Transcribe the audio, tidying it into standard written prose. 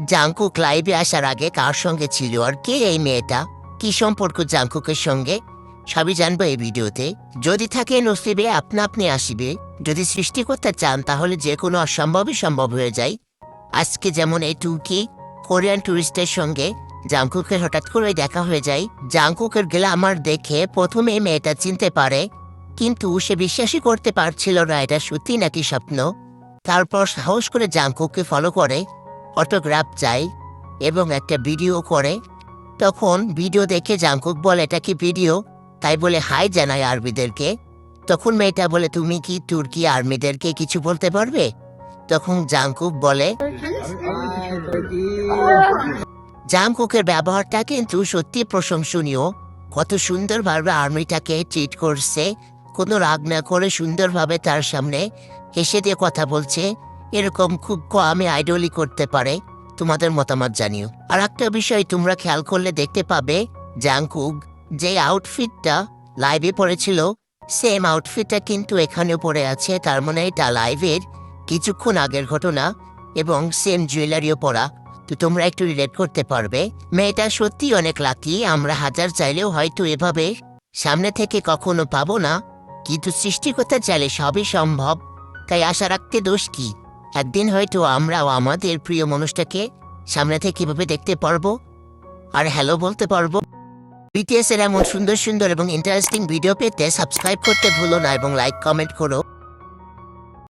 Jungkook লাইভে আসার আগে কার সঙ্গে ছিল আর কে এই মেয়েটা, কি সম্পর্ক জাংকুকের সঙ্গে, সবই জানবো এই ভিডিওতে। যদি থাকে নসিবে আপনা আপনি আসিবে, যদি সৃষ্টি করতে চান তাহলে যে কোনো অসম্ভবই সম্ভব হয়ে যায়। আজকে যেমন এই টুকি কোরিয়ান টুরিস্টের সঙ্গে জাংকুকের হঠাৎ করে দেখা হয়ে যায়। জাংকুকের গ্ল্যামার দেখে প্রথমে মেয়েটা চিনতে পারে, কিন্তু সে বিশ্বাসই করতে পারছিল না এটা সত্যি নাকি স্বপ্ন। তারপর সাহস করে জাংকুককে ফলো করে, অটোগ্রাফ চাই এবং একটা ভিডিও করে। তখন ভিডিও দেখে জাংকুক বলে এটা কি ভিডিও, তাই বলে হাই জানায় আর্মিদেরকে। তখন মেয়েটা বলে তুমি কি তুর্কি আর্মিদেরকে কিছু বলতে পারবে? তখন জাংকুক বলে জাংকুকের ব্যবহারটা কিন্তু সত্যি প্রশংসনীয়। কত সুন্দরভাবে আর্মিটাকে ট্রিট করছে, কোনো রাগ না করে সুন্দরভাবে তার সামনে হেসে দিয়ে কথা বলছে। এরকম খুব কমই আইডলই করতে পারে। তোমাদের মতামত জানিও। আর একটা বিষয় তোমরা খেয়াল করলে দেখতে পাবে, জাংকুক যে আউটফিটটা লাইভে পরেছিল সেম আউটফিটটা কিন্তু এখানেও পরে আছে। তার মানে এটা লাইভের কিছুক্ষণ আগের ঘটনা এবং সেম জুয়েলারিও পরা। তো তোমরা একটু রিলেট করতে পারবে। মেয়েটা সত্যি অনেক লাকি। আমরা হাজার চাইলেও হয়তো এভাবে সামনে থেকে কখনো পাবো না, কিন্তু সৃষ্টি করতে চাইলে সবই সম্ভব। তাই আশা রাখতে দোষ কি, একদিন হয়তো আমরাও আমাদের প্রিয় মানুষটাকে সামনে থেকে এভাবে দেখতে পারবো আর হ্যালো বলতে পারবো। বিটিএস এর এমন সুন্দর সুন্দর এবং ইন্টারেস্টিং ভিডিও পেতে সাবস্ক্রাইব করতে ভুলো না এবং লাইক কমেন্ট করো।